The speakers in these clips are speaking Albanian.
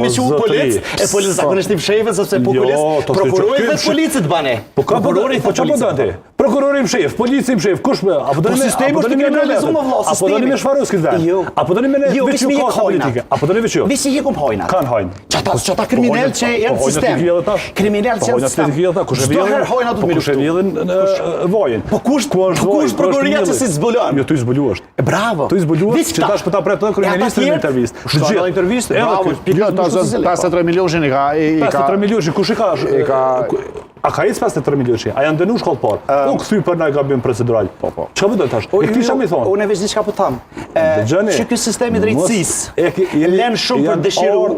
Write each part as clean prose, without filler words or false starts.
Me që u polic, e polic zakonisht i fshefet, sepse prokurori dhe policit bane. Prokurori dhe policit. Prokurori më shef, polici më shef, kush me? Apo do të me Shvarovskit vend? Apo do me veç ju ka politike? Apo do ne veç ju? Visi je kom hojnat. Kan hojn. Çata kriminal që janë në sistem. Kriminal që janë në sistem. Çdo herë hojnat do të kush e vjedhin vojin. Po kush prokuroria që si zbulon? Jo ty zbuluash. Bravo. Ty zbuluash që tash po ta pret kriminalistin në intervistë. Në intervistë, bravo. 53 milionin i ka 53 milionin, kush i ka? A ka ecë 53 milionin? A janë dënuar shkollë parë? U kthy për ndaj gabim procedural. Po. Çfarë do të thash? E kisha më thonë. Unë veç diçka po tham. Që ky sistemi i drejtësisë lën shumë për dëshiruar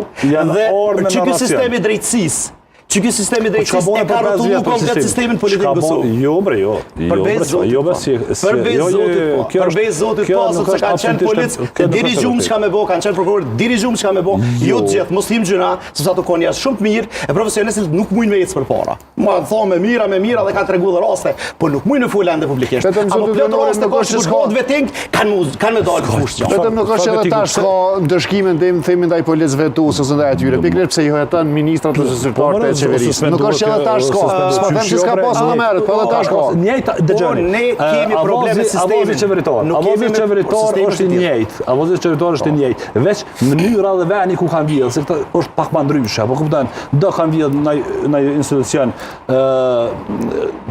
dhe që ky sistemi i drejtësisë që ky sistemi i drejtësisë e ka rrotullu komplet sistemin politik në Kosovë. Jo, bre, jo. Përbej zotit po, se kanë qenë polic, dirigjumë çka me bë, kanë qenë prokuror, dirigjumë çka me bë. Jo të gjithë, mos him gjëra, sepse ato kanë shumë të mirë, e profesionistët nuk mundin me ecë përpara. Mua thonë me mira dhe kanë treguar raste, po nuk mundin në fulan dhe publikisht. Apo plot raste kush shkohet vetëm kanë me dalë fushë. Vetëm nuk është edhe tash ka ndëshkimin themin ndaj policëve tuaj ose ndaj atyre. Pikërisht pse i hojetan ministrat ose zyrtarët qeverisë. Nuk është edhe tash s'ka. S'po them se s'ka pasur më herët, po edhe tash ka. Njëjtë dëgjoni. Ne kemi probleme sistemi. Avozi qeveritor. Avozi qeveritor është i njëjtë. Avozi qeveritor është i njëjtë. Veç mënyra dhe veni ku kanë vjedhur, se këtë është pak më ndryshe. Po kupton, do kanë vjedhur në institucion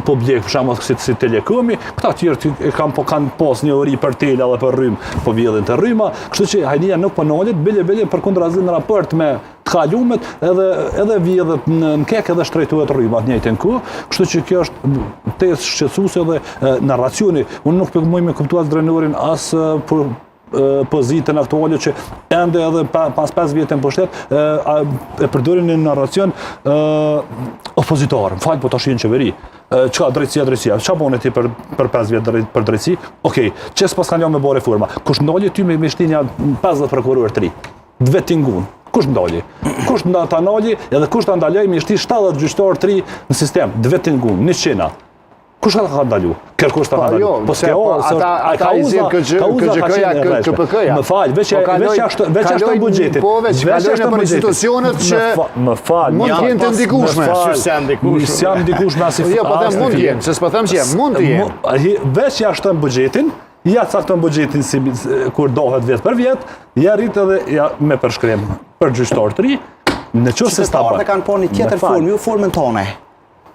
publik, për shembull si Telekomi, këta të tjerë kanë pas një ori për tela dhe për rrym, po vjedhin të rryma, kështu që hajnia nuk po nolet, bile përkundrazi në raport me të kalumet edhe vjedhet në kek edhe shtrejtuhet rrymat njëjtën kohë, kështu që kjo është tezë shqetësuese dhe narracioni. Unë nuk po mund me kuptuar drejtorin as pozitën aktuale që ende edhe pas 5 vjetë në pushtet e përdorin në narracion opozitor. Fal, po tash në qeveri. Çka drejtësia? Çfarë bën ti për 5 vjet për drejtësi? Okej, çes pas kanë me bë reforma. Kush ndalë ty me shtinja 50 prokuror të ri? Dvetingun. Kush ndalë? Kush ta ndalë edhe kush ta ndaloj me shti 70 gjyqtar të ri në sistem? Dvetingun, 100. Kush ka ndalu? Kërkosh ta ndalu. Po s'ka ata i zin KGK-ja, KPK-ja. Më fal, veç ashtu buxhetit. Po veç kalojnë për institucionet që më fal, mund të jenë të ndikueshme. Jam ndikueshme as i Jo, po them mund të jenë, se s'po them që mund të jenë. Veç jashtë buxhetin, ja cakton buxhetin si kur dohet vjet për vjet, ja rrit edhe me përshkrim për gjyqtar të ri, në çështë se sta. Ata kanë punë tjetër formë, jo formën tonë.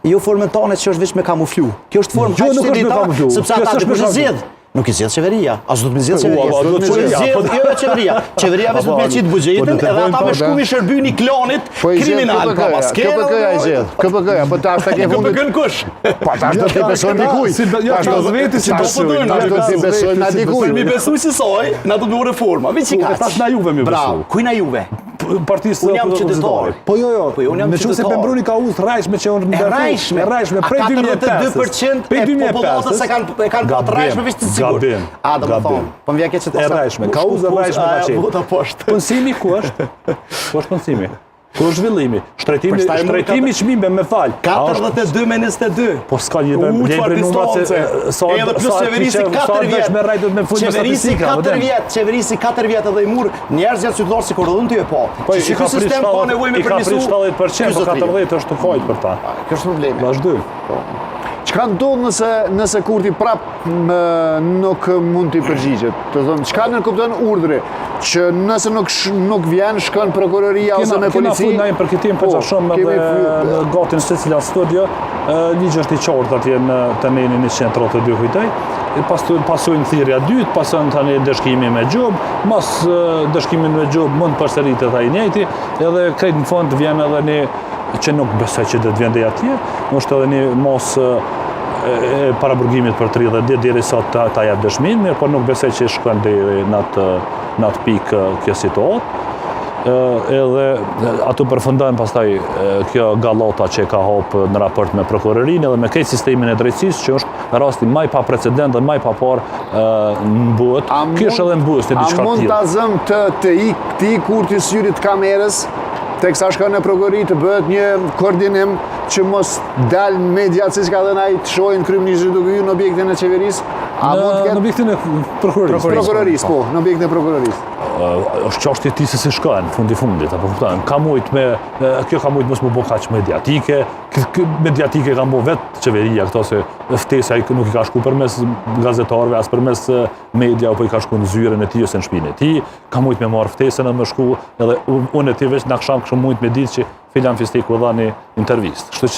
Jo formën tonë që është vetëm me kamuflu. Kjo është formë që sepse ata nuk e zgjedh. Nuk i zgjedh qeveria. As do të më zgjedh qeveria. Qeveria vetëm me çit buxhetin edhe ata me shkumi shërbyni klanit kriminal pa maske. KPK-ja i zgjedh. KPK-ja, po tash ta ke fundit. KPK-n kush? Po tash do të besojmë dikujt. Tash do vetë si tash do të besojmë na dikujt. Mi besoj si soi, na do të bëu reforma. Vetë çka. Tash na Juve më besu. Bravo. Kuj na Juve? Partisë unë jam qytetar. Po jo. Me që se Pembruni ka udhë rrajshme që unë rrajshme prej 2005. 42% e popullatës e kanë patë rrajshme veç të sigur. A, do më thonë. Po më vjen keq që të rrajshme. Ka udhë rrajshme ka qenë. Punësimi ku është? Ku është punësimi? Ku është zhvillimi? Shtrejtimi çmimbe me fal. 42 me 22. Po s'ka një libër numrat se sa qeverisi 4 vjet me rrajtët me fund statistika. Qeverisi 4 vjet edhe i mur njerëz janë qytetarë si kurrën ty e po. Po ky sistem ka nevojë me permisu. Ka 70%, po 40 është të fajt për ta. Kjo është problemi. Vazhdoj. Çka ndodh nëse kurti prap nuk mund t'i përgjigjet? Do thonë, çka ne kupton urdhri që nëse nuk vjen shkon prokuroria ose me polici. Kena ndaj për këtë përgjithshëm edhe në gatin secila studio, ligji është i qartë atje në temenin 132 kujtoj. Pasojnë thirrja dytë, pason tani dëshkimi me xhob, mos dëshkimin me xhob mund përsëritet ai njëjti, edhe krejt në fund vjen edhe një që nuk besoj që do të vjen deri atje, është edhe një mos paraburgimit për 30 ditë derisa ta jap dëshminë, mirë, por nuk besoj që shkon deri në atë pikë kjo situatë. Edhe ato përfundojnë pastaj kjo gallota që ka hapë në raport me prokurorinë edhe me këtë sistemin e drejtësisë që është rasti më pa precedent dhe më pa parë në botë. Kjo është edhe në Bosnjë diçka tjetër. A mund ta zëm të kurti syrit kamerës teksa shkon në prokurori të bëhet një koordinim që mos dalë mediat siç ka thënë ai të shohin kryeministrin duke hyrë në objektin e qeverisë? Në objektin e prokurorisë. Prokurorisë, po, në objektin e prokurorisë. është çështje ti se si shkon fundit, apo kupton? Kjo ka mujt mos më bë kaq mediatike, mediatike ka bë vetë qeveria këto se ftesa nuk i ka shku përmes gazetarëve, as përmes media, apo i ka shku në zyrën e tij ose në shtëpinë e tij, ka mujt me marr ftesën e më shku, edhe unë e ti veç në akşam kështu mujt me ditë që Filan Fistiku dha një intervistë.